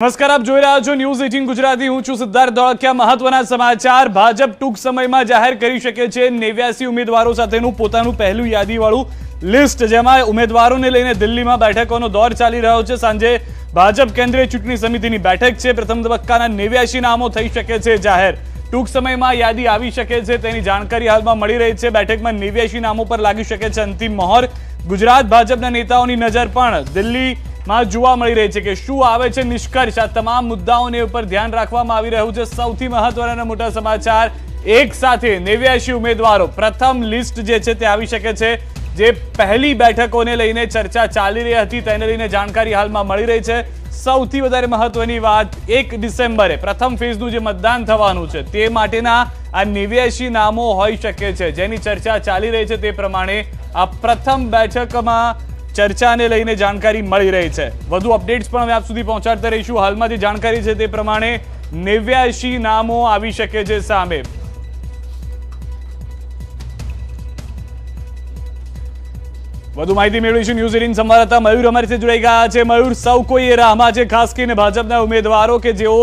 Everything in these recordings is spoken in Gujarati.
નમસ્કાર, આપ જોઈ રહ્યા છો ન્યૂઝ 18 ગુજરાતી। હું છું સિદ્ધાર્થ ધોળકિયા। મહત્વના સમાચાર। ભાજપ ટૂંક સમયમાં જાહેર કરી શકે છે 89 ઉમેદવારો સાથેનું પોતાનું પહેલું યાદીવાળું લિસ્ટ, જેમાં ઉમેદવારોને લઈને દિલ્હીમાં બેઠકોનો દોર ચાલી રહ્યો છે। સાંજે ભાજપ કેન્દ્રીય ચૂંટણી સમિતિની બેઠક છે। પ્રથમ તબક્કાના 89 નામો થઈ શકે છે જાહેર। ટૂંક સમયમાં યાદી આવી શકે છે તેની જાણકારી હાલમાં મળી રહી છે। બેઠકમાં 89 નામો પર લાગી શકે છે અંતિમ મહોર। ગુજરાત ભાજપના નેતાઓની નજર પણ દિલ્હી માં જોવા મળી રહી છે કે શું આવે છે નિષ્કર્ષ। આ તમામ મુદ્દાઓને ઉપર ધ્યાન રાખવામાં આવી રહ્યું છે। સૌથી મહત્વના મોટા સમાચાર, એક સાથે 89 ઉમેદવારો પ્રથમ લિસ્ટ જે છે તે આવી શકે છે। જે પહેલી બેઠકોને લઈને ચર્ચા ચાલી રહી હતી તેને લઈને જાણકારી હાલમાં મળી રહી છે। સૌથી વધારે મહત્વની વાત, 1 ડિસેમ્બરે પ્રથમ ફેઝનું જે મતદાન થવાનું છે તે માટેના આ 89 નામો હોઈ શકે છે, જેની ચર્ચા ચાલી રહી છે। તે પ્રમાણે આ પ્રથમ બેઠકમાં ચર્ચાને લઈને જાણકારી મળી રહી છે। વધુ અપડેટ્સ પણ અમે આપ સુધી પહોંચાડતા રહીશું। હાલમાં જે જાણકારી છે તે પ્રમાણે 89 નામો આવી શકે છે સામે। વધુ માહિતી મેળવીશું। ન્યૂઝ 18 સંવાદદાતા મયુર અમારી સાથે જોડાઈ ગયા છે। મયુર, સૌ કોઈ એ રાહમાં છે, ખાસ કરીને ભાજપના ઉમેદવારો કે જેઓ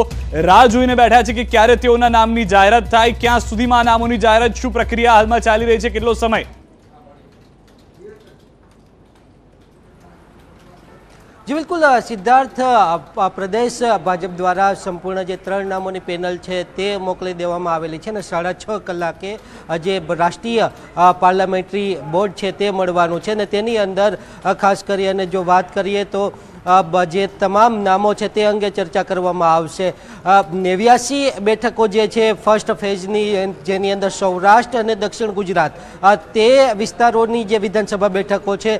રાહ જોઈને બેઠા છે કે ક્યારે તેઓના નામની જાહેરાત થાય। ક્યાં સુધીમાં નામોની જાહેરાત, શું પ્રક્રિયા હાલમાં ચાલી રહી છે, કેટલો સમય? जी बिल्कुल सिद्धार्थ, प्रदेश भाजप द्वारा संपूर्ण जे 3 नामोनी पेनल है ते मोकली देवामां आवेली छे ने 6:30 कलाके जे राष्ट्रीय पार्लामेंटरी बोर्ड है ते मळवानुं छे ने तेनी अंदर खास करीने जो बात करिए तो जे तमाम नामों है ते अंगे चर्चा करवामां आवशे। 89 बेठको जे छे फर्स्ट फेजनी, जेनी अंदर सौराष्ट्र अने दक्षिण गुजरात ते विस्तारोनी जे विधानसभा बेठको छे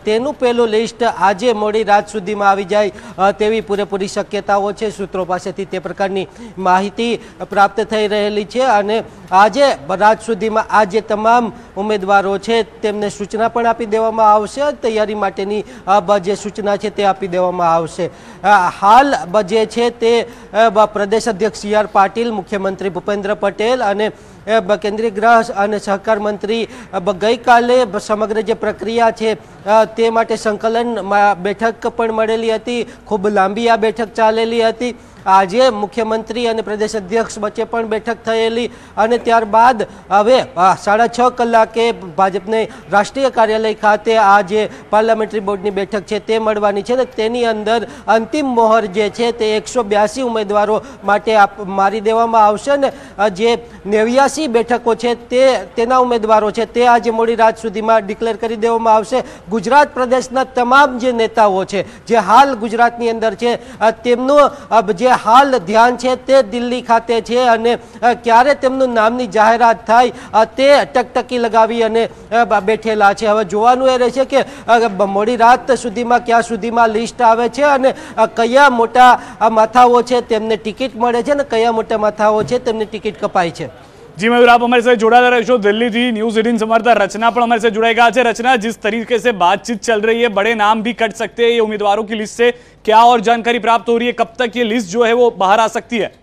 तेनुं पहेलुं लिस्ट आजे मोडी रात सुधीमां आवी जाय तेवी पूरेपूरी शक्यताओ छे। सूत्रों पासेथी ते प्रकारनी माहिती प्राप्त थई रहेली छे अने आजे रात सुधीमां आ जे तमाम उमेदवारो छे तेमने सूचना पण आपी देवामां आवशे। तैयारी माटेनी जे सूचना छे ते आपी देवामां आवशे। हाल जे छे ते प्रदेश अध्यक्ष CR पाटील, मुख्यमंत्री भूपेन्द्र पटेल अने केंद्रीय गृह और सहकार मंत्री गई काले समग्र जे प्रक्रिया है ते माटे संकलन बैठक पण मळेली हती। खूब लांबी आ बैठक चालेली हती। आज मुख्यमंत्री और प्रदेश अध्यक्ष वच्चे पण बैठक थयेली अने त्यारबाद हवे 6:30 कलाके भाजपने राष्ट्रीय कार्यालय खाते आज पार्लामेंटरी बोर्डनी बैठक है ते मळवानी छे। तेनी अंदर अंतिम मोहर जे छे ते 182 उम्मीदवारों माटे मारी देवामां आवशे ने जे 89 बैठको छे ते तेना उम्मीदवारों छे ते आज मोडी रात सुधीमां डिक्लेर करी देवामां आवशे। गुजरात प्रदेशना तमाम जे नेताओ छे जे हाल गुजरातनी अंदर छे तेमनुं जे हाल ध्यान है ते दिल्ही खाते छे अने क्यारे तेमनुं नामनी जाहेरात थाय ते टकटकी लगावी अने बेठेला छे। हवे जोवानुं ए रहेशे के मोडी रात सुधीमां क्या सुधीमां लिस्ट आवे छे अने कया मोटा माथाओ छे तेमने टिकिट मळे छे ने कया मोटा माथाओ छे तेमने टिकिट कपाय छे। जी मयूर, आप हमारे साथ जुड़ा रहो। दिल्ली थी न्यूज़ 18 संवाददाता रचना पर हमारे साथ जुड़ाई गया है। रचना, जिस तरीके से बातचीत चल रही है, बड़े नाम भी कट सकते हैं ये उम्मीदवारों की लिस्ट से, क्या और जानकारी प्राप्त हो रही है? कब तक ये लिस्ट जो है वो बाहर आ सकती है?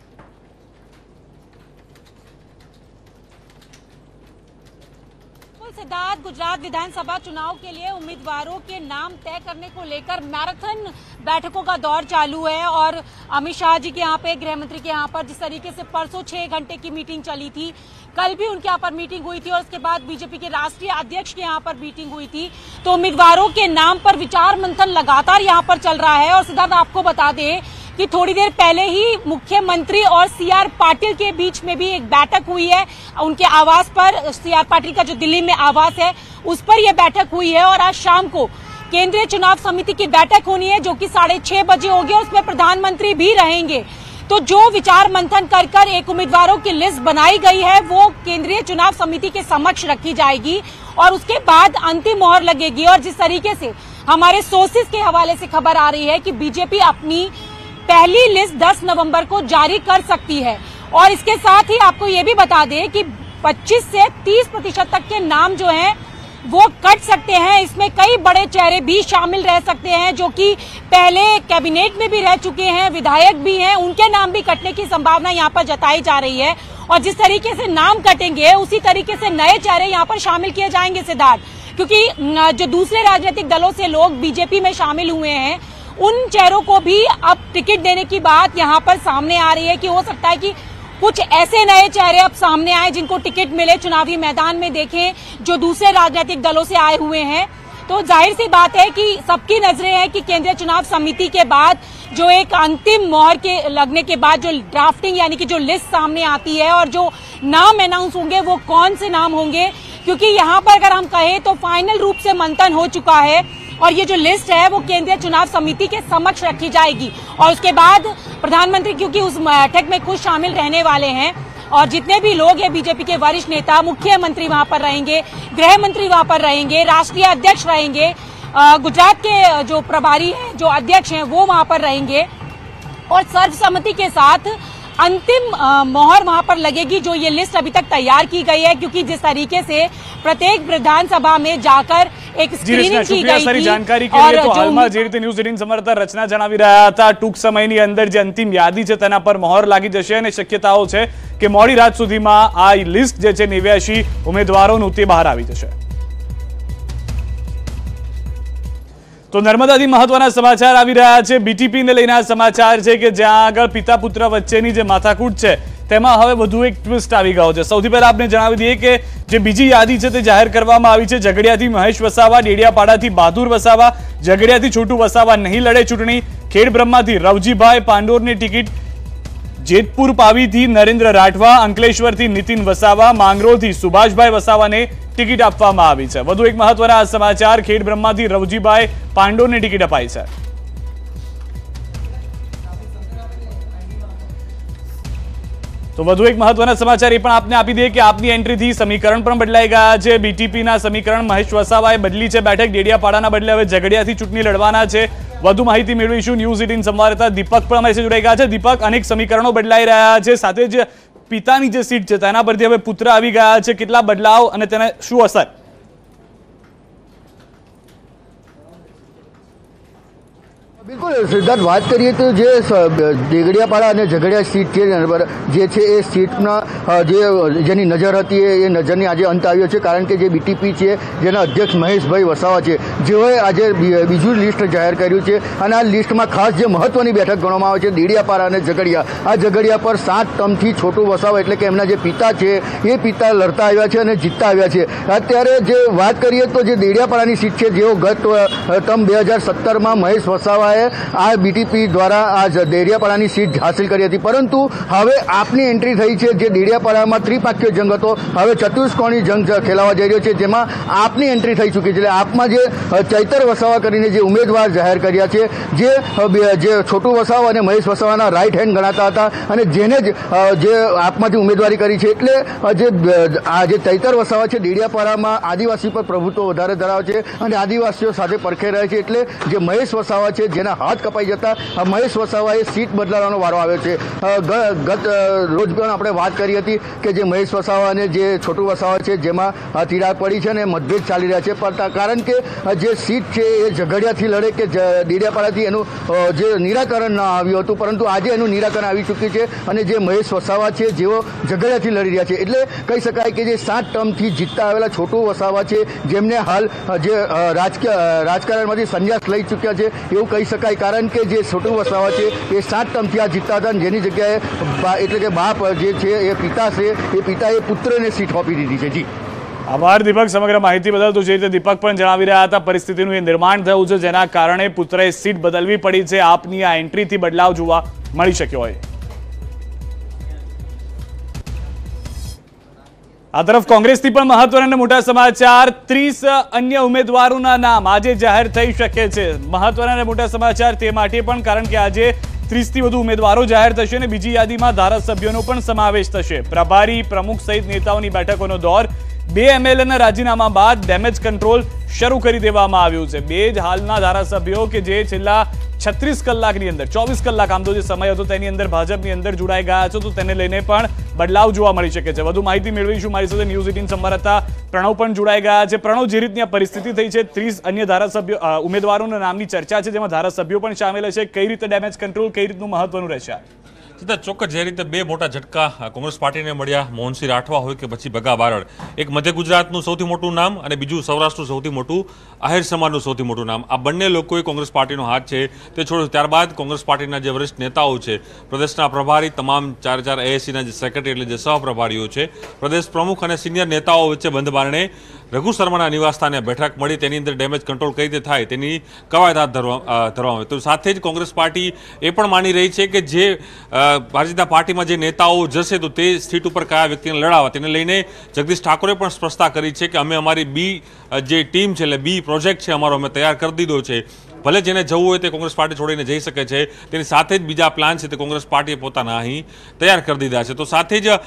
सिद्धार्थ, गुजरात विधानसभा चुनाव के लिए उम्मीदवारों के नाम तय करने को लेकर मैराथन बैठकों का दौर चालू है और अमित शाह जी के यहाँ पे, गृह मंत्री के यहाँ पर जिस तरीके से परसों 6 घंटे की मीटिंग चली थी, कल भी उनके यहाँ पर मीटिंग हुई थी और उसके बाद बीजेपी के राष्ट्रीय अध्यक्ष के यहाँ पर मीटिंग हुई थी। तो उम्मीदवारों के नाम पर विचार मंथन लगातार यहाँ पर चल रहा है। और सिद्धार्थ, आपको बता दें कि थोड़ी देर पहले ही मुख्यमंत्री और CR पाटिल के बीच में भी एक बैठक हुई है। उनके आवास पर, CR पाटिल का जो दिल्ली में आवास है उस पर यह बैठक हुई है। और आज शाम को केंद्रीय चुनाव समिति की बैठक होनी है जो कि 6:30 बजे होगी और उसमें प्रधानमंत्री भी रहेंगे। तो जो विचार मंथन कर कर एक उम्मीदवारों की लिस्ट बनाई गई है वो केंद्रीय चुनाव समिति के समक्ष रखी जाएगी और उसके बाद अंतिम मोहर लगेगी। और जिस तरीके से हमारे सोर्सेज के हवाले से खबर आ रही है कि बीजेपी अपनी पहली लिस्ट 10 नवंबर को जारी कर सकती है। और इसके साथ ही आपको ये भी बता दें कि 25 से 30% तक के नाम जो हैं वो कट सकते हैं। इसमें कई बड़े चेहरे भी शामिल रह सकते हैं जो कि पहले कैबिनेट में भी रह चुके हैं, विधायक भी हैं, उनके नाम भी कटने की संभावना यहाँ पर जताई जा रही है। और जिस तरीके से नाम कटेंगे उसी तरीके से नए चेहरे यहाँ पर शामिल किए जाएंगे सिद्धार्थ, क्योंकि जो दूसरे राजनीतिक दलों से लोग बीजेपी में शामिल हुए हैं उन चेहरों को भी अब टिकट देने की बात यहाँ पर सामने आ रही है कि हो सकता है कि कुछ ऐसे नए चेहरे अब सामने आए जिनको टिकट मिले, चुनावी मैदान में देखें, जो दूसरे राजनीतिक दलों से आए हुए हैं। तो जाहिर सी बात है कि सबकी नजरें हैं कि केंद्रीय चुनाव समिति के बाद जो एक अंतिम मोहर के लगने के बाद जो ड्राफ्टिंग यानी कि जो लिस्ट सामने आती है और जो नाम अनाउंस होंगे वो कौन से नाम होंगे, क्योंकि यहाँ पर अगर हम कहें तो फाइनल रूप से मंथन हो चुका है और ये जो लिस्ट है वो केंद्रीय चुनाव समिति के समक्ष रखी जाएगी और उसके बाद प्रधानमंत्री क्योंकि उस बैठक में खुद शामिल रहने वाले हैं और जितने भी लोग हैं बीजेपी के वरिष्ठ नेता, मुख्यमंत्री वहां पर रहेंगे, गृह मंत्री वहां पर रहेंगे, राष्ट्रीय अध्यक्ष रहेंगे, गुजरात के जो प्रभारी हैं, जो अध्यक्ष हैं वो वहां पर रहेंगे और सर्वसम्मति के साथ अंतिम मोहर वहां पर लगेगी जो ये लिस्ट अभी तक तैयार की गई है, क्योंकि जिस तरीके से प्रत्येक विधानसभा में जाकर एक स्क्रीनिंग की गई थी। जानकारी के लिए तो हालમાં જે રીતે ન્યૂઝ 18 સમાચાર રચના જણાવી રહ્યા હતા, ટૂંક સમયની અંદર જે અંતિમ યાદી છે તેના પર મહોર લાગી જશે અને શક્યતાઓ છે કે મોડી રાત સુધીમાં આ લિસ્ટ જે છે 89 ઉમેદવારોનું તે બહાર આવી જશે। तो नर्मदाથી મહત્વના સમાચાર આવી રહ્યા છે। બીટીપી ને લઈને આ સમાચાર છે કે જ્યાં આગળ પિતા પુત્ર વચ્ચેની જે માથાકૂટ છે તેમાં હવે વધુ એક ટ્વિસ્ટ આવી ગયો છે। સૌથી પહેલા આપણે જણાવી દઈએ કે જે બીજી યાદી છે તે જાહેર કરવામાં આવી છે। ઝઘડિયાથી મહેશ વસાવા, ડેડિયાપાડાથી બહાદુર વસાવા, ઝઘડિયાથી છોટુ વસાવા નહીં લડે ચૂંટણી, ખેડબ્રહ્માથી રવજીભાઈ પાંડોરની ટિકિટ, જેતપુર પાવીથી નરેન્દ્ર રાઠવા, અંકલેશ્વરથી નીતિન વસાવા, માંગરોળથી સુભાષભાઈ વસાવાને ટિકિટ આપવામાં આવી છે। વધુ એક મહત્વના સમાચાર, ખેડબ્રહ્માથી રવજીભાઈ પાંડોને ટિકિટ અપાઈ છે। तो વધુ એક મહત્વના સમાચાર એ પણ આપને આપી દઈએ કે આપની એન્ટ્રીથી સમીકરણ પણ બદલાઈ ગયા છે। બીટીપીના સમીકરણ મહેશ વસાવાએ બદલી છે બેઠક, ડેડિયાપાડાના બદલે હવે ઝઘડિયાથી ચૂંટણી લડવાના છે। વધુ માહિતી મેળવીશું। ન્યૂઝ 18 સંવાદદાતા દીપક પણ અમારી સાથે જોડાઈ ગયા છે। દીપક, અનેક સમીકરણો બદલાઈ રહ્યા છે, સાથે જ પિતાની જે સીટ છે તેના પરથી હવે પુત્ર આવી ગયા છે, કેટલા બદલાવ અને તેને શું અસર? बिल्कुल सिद्धार्थ, बात करिए तो जो डेगड़ियापाड़ा और झगड़िया सीट है सीटना जेनी नजर थी ये नजर आज अंत आव्यो छे, कारण के जे बीटीपी है जेना अध्यक्ष महेश भाई वसावा है जेओए आज बीजू लिस्ट जाहिर कर्युं छे अने आ लिस्ट में खास जो महत्वनी बैठक गणवामां आवे छे डेडियापाड़ा और झगड़िया। आ झगड़िया पर 7 टर्मथी छोटू वसावा एटले के एमना जे पिता है ये पिता लड़ता आव्या छे अने जीतता आव्या छे। अत्यारे जे बात करिए तो जे डेडियापाड़ानी सीट है जेओ गत टर्म 2017 में महेश वसावा आ बीटीपी द्वारा आज डेडियापाड़ा सीट हासिल करी थी, परंतु हवे आपनी एंट्री थई छे जे डेडियापाड़ा में त्रिपाक्षीय जंग हतो हवे चतुष्कोणी जंग खेलावा जई रह्यो छे, जेमां आपनी एंट्री थई चूकी छे। आपमां जे चैतर वसावा करीने जे उम्मीदवार जाहिर कर्या छे जे छोटू वसावा अने महेश वसावाना राइट हेन्ड गणाता हता अने जेने जे आपमांथी उम्मीदवारी करी छे एटले जे चैतर वसावा छे डेडियापाड़ामां आदिवासी पर प्रभुत्व वधारे धरावे छे अने आदिवासीओ साथे परखे रहे छे, एटले जे महेश वसावा छे जेना हाथ कपाई जता महेश वसावाए सीट बदलाવાનો વારો આવ્યો છે। ગત રોજ પણ આપણે વાત કરી હતી કે જે મહેશ વસાવા અને જે છોટુ વસાવા છે જેમાં તિરાડ પડી છે અને મતભેદ ચાલી રહ્યા છે, કારણ કે જે સીટ છે એ ઝઘડિયાથી લડે કે ડેડિયાપાડાથી એનું જે નિરાકરણ ન આવ્યું હતું, પરંતુ આજે એનું નિરાકરણ આવી ચૂક્યું છે અને જે મહેશ વસાવા છે જેઓ ઝઘડિયાથી લડી રહ્યા છે, એટલે કહી શકાય કે જે 7 ટર્મથી જીતતા આવેલા છોટુ વસાવા છે જેમને હાલ જે રાજકારણમાંથી સંન્યાસ લઈ ચૂક્યા છે એવું કહી શકાય, कारण के जे छोटू वसावा है ये 7 टर्मथी आ जीतता था जेनी जग्याए एटले के बाप जे छे ए पिता छे ए पिताए पुत्रने सीट आपी दीधी छे। जी आभार दीपक, समग्र माहिती बदल। तो जे रीते दीपक पण जणावी रह्या हता परिस्थितिनुं ए निर्माण थयुं छे जेना कारणे पुत्रए सीट बदलवी पड़ी छे। आपनी आ एंट्रीथी बदलाव जोवा मळी शक्यो होय। आ तरफ कांग्रेसथी पण महत्वना मोटा समाचार, 30 अन्य उम्मीदवारोना नाम આજે જાહેર થઈ શકે છે। મહત્વના મોટા સમાચાર તે માટે પણ કારણ કે આજે 30 થી વધુ ઉમેદવારો જાહેર થશે અને બીજી યાદીમાં ધારાસભ્યોનો પણ સમાવેશ થશે। પ્રભારી પ્રમુખ સહિત નેતાઓની બેઠકોનો દોર, 2 એમએલએના રાજીનામા બાદ ડેમેજ કંટ્રોલ શરૂ કરી દેવામાં આવ્યું છે। બે જ હાલના ધારાસભ્યો કે જે છેલ્લા 36 કલાકની અંદર 24 કલાક આમ તો જે સમય હતો તેની અંદર ભાજપની અંદર જોડાઈ ગયા છે, તો તેને લઈને પણ બદલાવ જોવા મળી શકે છે। વધુ માહિતી મેળવીશું। મારી સાથે ન્યૂઝ 18 સંવાદદાતા પ્રણવ પણ જોડાઈ ગયા છે। પ્રણવ, જે રીતની આ પરિસ્થિતિ થઈ છે, 30 અન્ય ધારાસભ્યો ઉમેદવારોના નામની ચર્ચા છે જેમાં ધારાસભ્યો પણ સામેલ છે, કઈ રીતે ડેમેજ કંટ્રોલ કઈ રીતનું મહત્વનું રહેશે? સીધા ચોક્કસ જે રીતે બે મોટા ઝટકા કોંગ્રેસ પાર્ટીને મળ્યા, મોહનસિંહ રાઠવા હોય કે પછી ભગા બારડ, એક મધ્ય ગુજરાતનું સૌથી મોટું નામ અને બીજું સૌરાષ્ટ્રનું સૌથી મોટું આહિર સમાજનું સૌથી મોટું નામ, આ બંને લોકોએ કોંગ્રેસ પાર્ટીનો હાથ છે તે છોડ્યો. ત્યારબાદ કોંગ્રેસ પાર્ટીના જે વરિષ્ઠ નેતાઓ છે, પ્રદેશના પ્રભારી, તમામ ચાર એએસીના જે સેક્રેટરી એટલે જે સહપ્રભારીઓ છે, પ્રદેશ પ્રમુખ અને સિનિયર નેતાઓ વચ્ચે બંધ બારણે રઘુ શર્માના નિવાસસ્થાને બેઠક મળી. તેની અંદર ડેમેજ કંટ્રોલ કઈ રીતે થાય તેની કવાયત હાથ ધરવામાં આવે. તો સાથે જ કોંગ્રેસ પાર્ટી એ પણ માની રહી છે કે જે ભારતીય જનતા પાર્ટીમાં જે નેતાઓ જશે તો તે સીટ ઉપર કયા વ્યક્તિને લડાવવા, તેને લઈને જગદીશ ઠાકોરે પણ સ્પષ્ટતા કરી છે કે અમે અમારી બી જે ટીમ છે એટલે બી પ્રોજેક્ટ છે અમારો અમે તૈયાર કરી દીધો છે. ભલે જેને જવું હોય તે કોંગ્રેસ પાર્ટી છોડીને જઈ શકે છે. તેની સાથે જ બીજા પ્લાન છે તે કોંગ્રેસ પાર્ટીએ પોતાના અહીં તૈયાર કરી દીધા છે. તો સાથે જ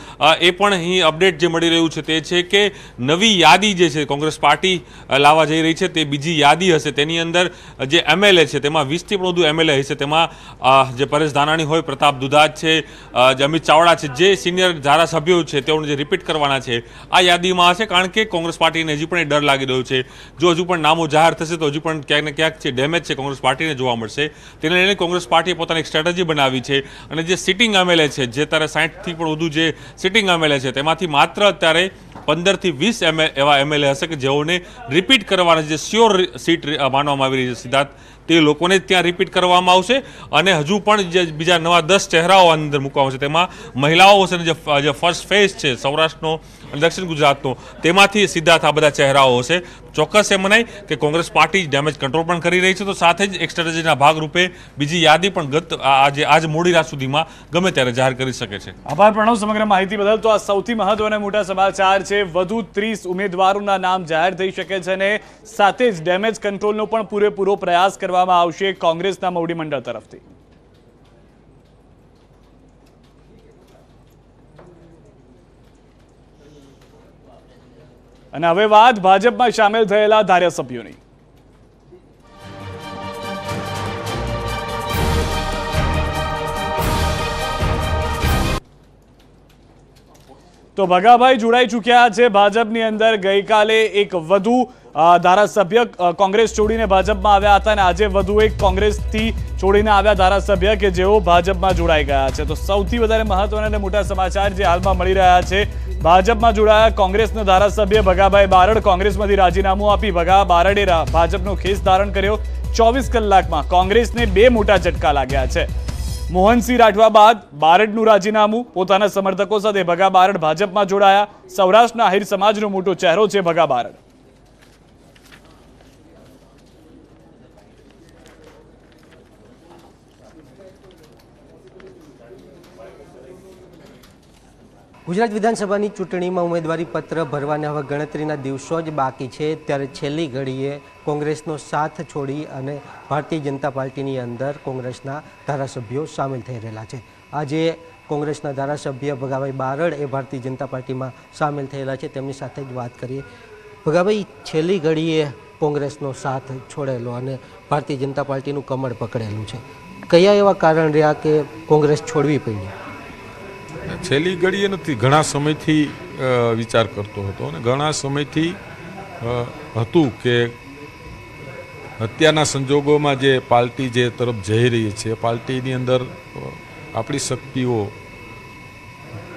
એ પણ અહીં અપડેટ જે મળી રહ્યું છે તે છે કે નવી યાદી જે છે કોંગ્રેસ પાર્ટી લાવવા જઈ રહી છે તે બીજી યાદી હશે. તેની અંદર જે એમએલએ છે તેમાં 20થી પણ વધુ એમએલએ હશે. તેમાં જે પરેશ ધાનાણી હોય, પ્રતાપ દુધાત છે, જે અમિત ચાવડા છે, જે સિનિયર ધારાસભ્યો છે તેઓને જે રિપીટ કરવાના છે આ યાદીમાં હશે. કારણ કે કોંગ્રેસ પાર્ટીને હજી પણ એ ડર લાગી રહ્યો છે જો હજુ પણ નામો જાહેર થશે તો હજુ પણ ક્યાંક ને ક્યાંક છે ડેમેજ છે કોંગ્રેસ પાર્ટીને જોવા મળશે. તેને લઈને કોંગ્રેસ પાર્ટીએ પોતાની એક સ્ટ્રેટેજી બનાવી છે અને જે સિટિંગ એમએલએ છે, જે અત્યારે 60થી પણ વધુ જે સિટિંગ એમએલએ છે તેમાંથી માત્ર અત્યારે 15થી 20 એવા એમએલએ હશે કે જેઓને રિપીટ કરવાના જે શ્યોર સીટ માનવામાં આવી રહી છે સિદ્ધાર્થ, તે લોકોને ત્યાં રિપીટ કરવામાં આવશે. અને હજુ પણ જે બીજા નવા 10 ચહેરાઓ અંદર મૂકવામાં આવશે તેમાં મહિલાઓ હશે. જે ફર્સ્ટ ફેઝ છે સૌરાષ્ટ્રનો અને દક્ષિણ ગુજરાતનો તેમાંથી સિદ્ધાર્થ આ બધા ચહેરાઓ હશે. ચોક્કસ એ મનાય કે કોંગ્રેસ પાર્ટી ડેમેજ કંટ્રોલ પણ કરી રહી છે. તો સાથે જ એક સ્ટ્રેટેજીના ભાગરૂપે બીજી યાદી પણ આજ મોડી રાત સુધીમાં ગમે ત્યારે જાહેર કરી શકે છે. આભાર પ્રણવ સમગ્ર માહિતી બદલ. તો આ સૌથી મહત્વના મોટા સમાચાર છે. વધુ 30 ઉમેદવારોના નામ જાહેર થઈ શકે છે અને સાથે જ ડેમેજ કંટ્રોલનો પણ પૂરેપૂરો પ્રયાસ કરવામાં આવશે કોંગ્રેસના મોવડી મંડળ તરફથી. અને હવે વાત ભાજપમાં સામેલ થયેલા ધારાસભ્યોની. તો ભગાભાઈ જોડાઈ ચૂક્યા છે ભાજપની અંદર. ગઈકાલે એક વધુ ધારાસભ્ય કોંગ્રેસ છોડીને ભાજપમાં આવ્યા હતા અને આજે વધુ એક કોંગ્રેસથી છોડીને આવ્યા ધારાસભ્ય કે જેઓ ભાજપમાં જોડાઈ ગયા છે. તો સૌથી વધારે મહત્વના અને મોટા સમાચાર જે હાલમાં મળી રહ્યા છે, ભાજપમાં જોડાયા કોંગ્રેસના ધારાસભ્ય ભગાભાઈ બારડ. કોંગ્રેસમાંથી રાજીનામું આપી ભગા બારડે ભાજપનો ખેસ ધારણ કર્યો. 24 કલાકમાં કોંગ્રેસને બે મોટા ઝટકા લાગ્યા છે. મોહનસિંહ રાઠવા બાદ બારડનું રાજીનામું, પોતાના સમર્થકો સાથે ભગા બારડ ભાજપમાં જોડાયા. સૌરાષ્ટ્રના આહિર સમાજનો મોટો ચહેરો છે ભગા બારડ. ગુજરાત વિધાનસભાની ચૂંટણીમાં ઉમેદવારી પત્ર ભરવાના હવે ગણતરીના દિવસો જ બાકી છે. ત્યારે છેલ્લી ઘડીએ કોંગ્રેસનો સાથ છોડી અને ભારતીય જનતા પાર્ટીની અંદર કોંગ્રેસના ધારાસભ્યો સામેલ થઈ રહેલા છે. આજે કોંગ્રેસના ધારાસભ્ય ભગાભાઈ બારડ એ ભારતીય જનતા પાર્ટીમાં સામેલ થયેલા છે. તેમની સાથે જ વાત કરીએ. ભગાભાઈ, છેલ્લી ઘડીએ કોંગ્રેસનો સાથ છોડેલો અને ભારતીય જનતા પાર્ટીનું કમળ પકડેલું છે, કયા એવા કારણ રહ્યા કે કોંગ્રેસ છોડવી પડી? છેલ્લી ઘડીએ નથી, ઘણા સમયથી વિચાર કરતો હતો અને ઘણા સમયથી હતું કે અત્યારના સંજોગોમાં જે પાર્ટી જે તરફ જઈ રહી છે, પાર્ટીની અંદર આપણી શક્તિઓ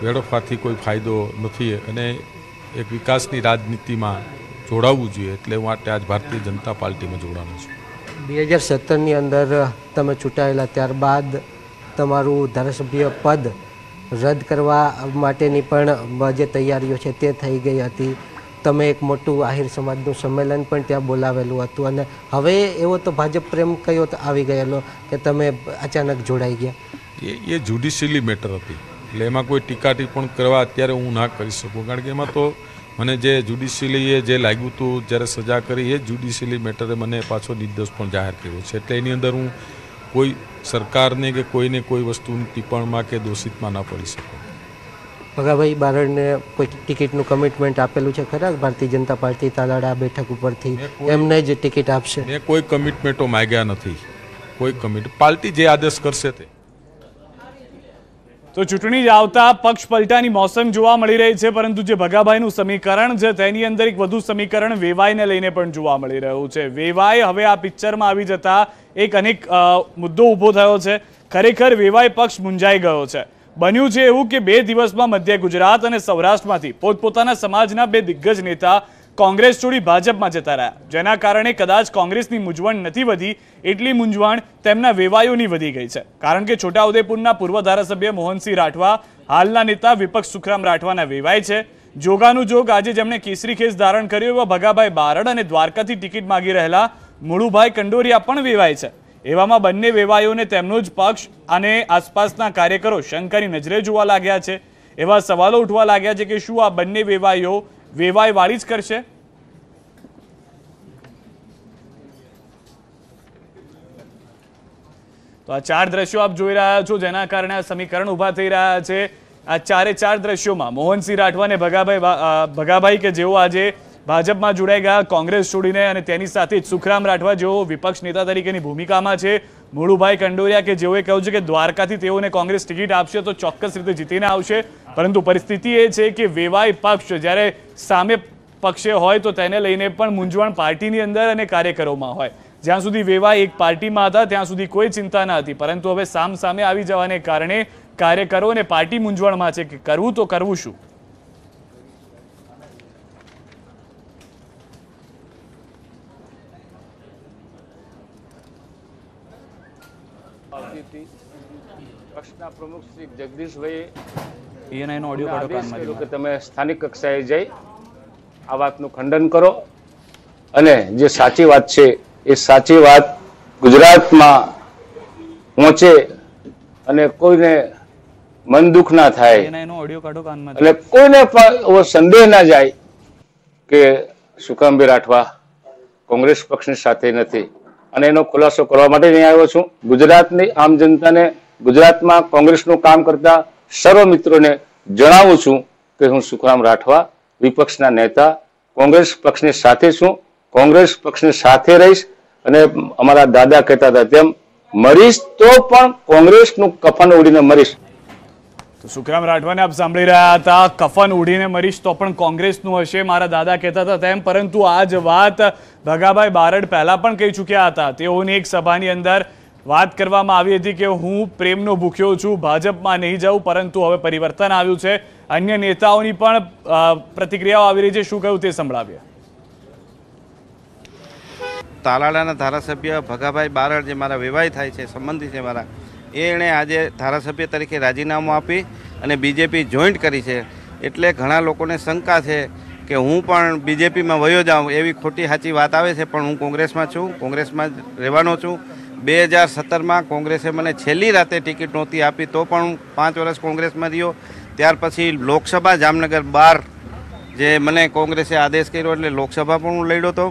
વેડફવાથી કોઈ ફાયદો નથી અને એક વિકાસની રાજનીતિમાં જોડાવવું જોઈએ. એટલે હું આજ ભારતીય જનતા પાર્ટીમાં જોડાનો છું. 2017ની અંદર તમે ચૂંટાયેલા ત્યારબાદ તમારું ધારાસભ્ય પદ રદ કરવા માટેની પણ જે તૈયારીઓ છે તે થઈ ગઈ હતી. તમે એક મોટું આહિર સમાજનું સંમેલન પણ ત્યાં બોલાવેલું હતું અને હવે એવો તો ભાજપ પ્રેમ કયો આવી ગયેલો કે તમે અચાનક જોડાઈ ગયા? એ જ્યુડિશિયલી મેટર હતી, એટલે એમાં કોઈ ટીકા ટિપ્પણ કરવા અત્યારે હું ના કરી શકું. કારણ કે એમાં તો મને જે જ્યુડિશિયલીએ જે લાગ્યું હતું જ્યારે સજા કરી એ જ્યુડિશિયલી મેટરે મને પાછો નિર્દોષ પણ જાહેર કર્યો છે. એટલે એની અંદર હું કોઈ સરકારને કે કોઈને કોઈ વસ્તુની ટિપ્પણમાં કે દોષિતમાં ના પડી શકે. ભગાભાઈ બારડને કોઈ ટિકિટનું કમિટમેન્ટ આપેલું છે ખરા ભારતીય જનતા પાર્ટી તાલાળા બેઠક ઉપરથી એમને જ ટિકિટ આપશે? મેં કોઈ કમિટમેન્ટો માગ્યા નથી. કોઈ પાર્ટી જે આદેશ કરશે તે. તો ચૂંટણી જ આવતા પક્ષ પલટાની મોસમ જોવા મળી રહી છે, પરંતુ જે ભગાભાઈનું સમીકરણ છે તેની અંદર એક વધુ સમીકરણ વેવાઈને લઈને પણ જોવા મળી રહ્યું છે. વેવાઈ હવે આ પિક્ચરમાં આવી જતા એક અનેક મુદ્દો ઊભો થયો છે. ખરેખર વેવાઈ પક્ષ મૂંઝાઈ ગયો છે। બન્યું છે એવું કે 2 દિવસમાં મધ્ય ગુજરાત અને સૌરાષ્ટ્રમાંથી પોતપોતાના સમાજના 2 દિગ્ગજ નેતા કોંગ્રેસ છોડી ભાજપમાં જતા રહ્યા, જેના કારણે કદાચ કોંગ્રેસની મૂંઝવણ નથી વધી એટલી મૂંઝવણ તેમના વેવાઈઓની વધી ગઈ છે। કારણ કે છોટાઉદેપુરના પૂર્વ ધારાસભ્ય મોહનસિંહ રાઠવા હાલના નેતા વિપક્ષ સુખરામ રાઠવાના વેવાઈ છે। જોગાનું જોગ આજે જેમણે કેસરી ખેસ ધારણ કર્યો એવા ભગાભાઈ બારડ અને દ્વારકાથી ટિકિટ માંગી રહેલા મુળુભાઈ કંડોરિયા પણ વેવાય છે। એવામાં બંને વેવાઈઓને તેમનો જ પક્ષ અને આસપાસના કાર્યકરો શંકાની નજરે જોવા લાગ્યા છે। એવા સવાલો ઉઠવા લાગ્યા છે કે શું આ બંને વેવાઈઓ વેવાઈ વાળી જ કરશે? તો આ 4 દ્રશ્યો આપ જોઈ રહ્યા છો, જેના કારણે આ સમીકરણ ઉભા થઈ રહ્યા છે। આ 4 દ્રશ્યોમાં મોહનસિંહ રાઠવા અને ભગાભાઈ કે જેઓ આજે ભાજપમાં જોડાઈ ગયા કોંગ્રેસ છોડીને, અને તેની સાથે જ સુખરામ રાઠવા જેઓ વિપક્ષ નેતા તરીકેની ભૂમિકામાં છે, મુળુભાઈ કંડોરિયા કે જેઓએ કહ્યું છે કે દ્વારકાથી તેઓને કોંગ્રેસ ટિકિટ આપશે તો ચોક્કસ રીતે જીતીને આવશે। પરંતુ પરિસ્થિતિ એ છે કે વેવાઈ પક્ષ જ્યારે સામે પક્ષે હોય તો તેને લઈને પણ મૂંઝવણ પાર્ટીની અંદર અને કાર્યકરોમાં હોય। જ્યાં સુધી વેવાઈ એક પાર્ટીમાં હતા ત્યાં સુધી કોઈ ચિંતા ન હતી, પરંતુ હવે સામે આવી જવાને કારણે કાર્યકરો અને પાર્ટી મૂંઝવણમાં છે કે કરવું તો કરવું શું। પક્ષના પ્રમુખ શ્રી જગદીશભાઈએ એનો ઓડિયો કાઢો કાનમાં કર્યું કે તમે સ્થાનિક કક્ષાએ જઈ આ વાતનું ખંડન કરો અને જે સાચી વાત છે એ સાચી વાત ગુજરાતમાં પહોંચે અને કોઈને મન દુઃખ ના થાય એનો ઓડિયો કાઢો કાનમાં એટલે કોઈને પણ એવો સંદેહ ના જાય કે સુખરામભાઈ રાઠવા કોંગ્રેસ પક્ષની સાથે નથી। અને એનો ખુલાસો કરવા માટે અહીં આવ્યો છું। ગુજરાતની આમ જનતાને, ગુજરાતમાં કોંગ્રેસનું કામ કરતા સર્વ મિત્રોને જણાવું છું કે હું સુખરામ રાઠવા વિપક્ષના નેતા કોંગ્રેસ પક્ષની સાથે છું, કોંગ્રેસ પક્ષની સાથે રહીશ અને અમારા દાદા કહેતા હતા તેમ મરીશ તો પણ કોંગ્રેસનું કફન ઉડીને મરીશ। તો સુખરામ રાઠવાને આપ સાંભળી રહ્યા હતા, કફન ઉડીને મરીશ તો પણ કોંગ્રેસનું હશે, મારા દાદા કહેતા હતા તેમ। પરંતુ આ જ વાત ભગાભાઈ બારડ પહેલા પણ કહી ચૂક્યા હતા। તેઓની એક સભાની અંદર વાત કરવામાં આવી હતી કે હું પ્રેમનો ભૂખ્યો છું, ભાજપમાં નહીં જાઉં, પરંતુ હવે પરિવર્તન આવ્યું છે। અન્ય નેતાઓની પણ પ્રતિક્રિયાઓ આવી રહી છે, શું કહ્યું તે સંભળાવીએ। તાલાળાના ધારાસભ્ય ભગાભાઈ બારડ જે મારા વેવાઈ થાય છે, સંબંધી છે મારા, એણે આજે ધારાસભ્ય તરીકે રાજીનામું આપી અને બીજેપી જોઈન્ટ કરી છે। એટલે ઘણા લોકોને શંકા છે કે હું પણ બીજેપીમાં વયો જાઉં, એવી ખોટી સાચી વાત આવે છે, પણ હું કોંગ્રેસમાં છું, કોંગ્રેસમાં જ રહેવાનો છું। 2017માં કોંગ્રેસે મને છેલ્લી રાતે ટિકિટ નહોતી આપી તો પણ હું 5 વર્ષ કોંગ્રેસમાં રહ્યો। ત્યાર પછી લોકસભા જામનગર 12 જે મને કોંગ્રેસે આદેશ કર્યો એટલે લોકસભા પણ હું લડ્યો હતો।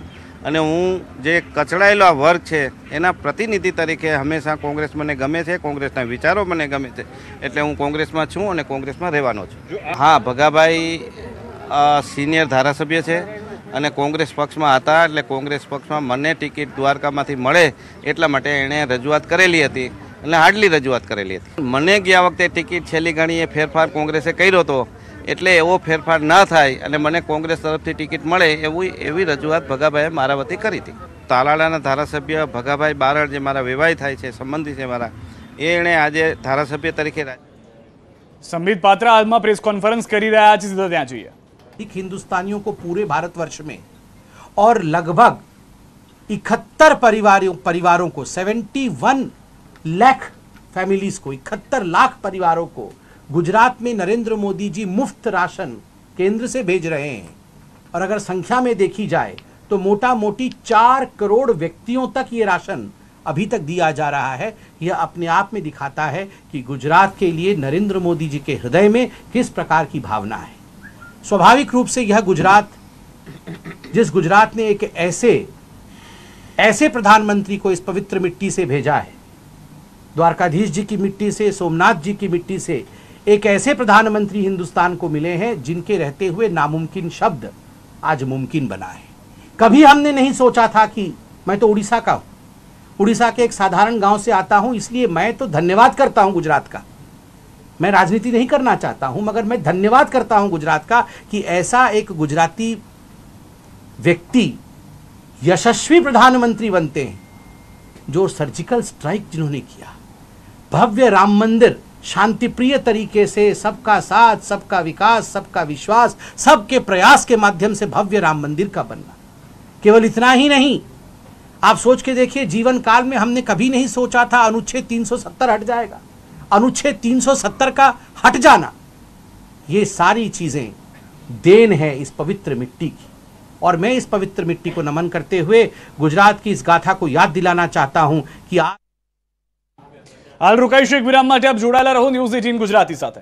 અને હું જે કચડાયેલો આ વર્ગ છે એના પ્રતિનિધિ તરીકે હંમેશા કોંગ્રેસ મને ગમે છે, કોંગ્રેસના વિચારો મને ગમે છે, એટલે હું કોંગ્રેસમાં છું અને કોંગ્રેસમાં રહેવાનો છું। હા, ભગાભાઈ સિનિયર ધારાસભ્ય છે અને કોંગ્રેસ પક્ષમાં હતા, એટલે કોંગ્રેસ પક્ષમાં મને ટિકિટ દ્વારકામાંથી મળે એટલા માટે એણે રજૂઆત કરેલી હતી અને હાર્ડલી રજૂઆત કરેલી હતી। મને ગયા વખતે ટિકિટ છેલ્લી ઘણીએ ફેરફાર કોંગ્રેસે કર્યો હતો, એટલે એવો ફેરફાર ન થાય અને મને કોંગ્રેસ તરફથી ટિકિટ મળે એવી રજૂઆત ભગાભાઈએ મારા વતી કરી હતી। તાલાળાના ધારાસભ્ય ભગાભાઈ બારડ જે મારા વેવાઈ થાય છે, સંબંધી છે મારા, એણે આજે ધારાસભ્ય તરીકે સંબિત પાત્ર હાલમાં પ્રેસ કોન્ફરન્સ કરી રહ્યા છે, સીધા ત્યાં જોઈએ। हिंदुस्तानियों को पूरे भारतवर्ष में और लगभग 71 परिवारों को 71 लाख फैमिलीज को 71 लाख परिवारों को गुजरात में नरेंद्र मोदी जी मुफ्त राशन केंद्र से भेज रहे हैं। और अगर संख्या में देखी जाए तो मोटा मोटी 4 करोड़ व्यक्तियों तक ये राशन अभी तक दिया जा रहा है। यह अपने आप में दिखाता है कि गुजरात के लिए नरेंद्र मोदी जी के हृदय में किस प्रकार की भावना है। स्वाभाविक रूप से यह गुजरात, जिस गुजरात ने एक ऐसे प्रधानमंत्री को इस पवित्र मिट्टी से भेजा है, द्वारकाधीश जी की मिट्टी से, सोमनाथ जी की मिट्टी से एक ऐसे प्रधानमंत्री हिंदुस्तान को मिले हैं जिनके रहते हुए नामुमकिन शब्द आज मुमकिन बना है। कभी हमने नहीं सोचा था कि, मैं तो उड़ीसा का हूं, उड़ीसा के एक साधारण गांव से आता हूं, इसलिए मैं तो धन्यवाद करता हूं गुजरात का। मैं राजनीति नहीं करना चाहता हूं, मगर मैं धन्यवाद करता हूं गुजरात का कि ऐसा एक गुजराती व्यक्ति यशस्वी प्रधानमंत्री बनते हैं। जो सर्जिकल स्ट्राइक जिन्होंने किया, भव्य राम मंदिर शांतिप्रिय तरीके से सबका साथ, सबका विकास, सबका विश्वास, सबके प्रयास के माध्यम से भव्य राम मंदिर का बनना। केवल इतना ही नहीं, आप सोच के देखिए, जीवन काल में हमने कभी नहीं सोचा था अनुच्छेद 370 हट जाएगा। अनुच्छेद 370 का हट जाना, ये सारी चीजें देन है इस पवित्र मिट्टी की। और मैं इस पवित्र मिट्टी को नमन करते हुए गुजरात की इस गाथा को याद दिलाना चाहता हूं कि आज हाल रोकाईશું એક વિરામ માટે। આપ જોડાયેલા રહો ન્યૂઝ 18 ગુજરાતી સાથે।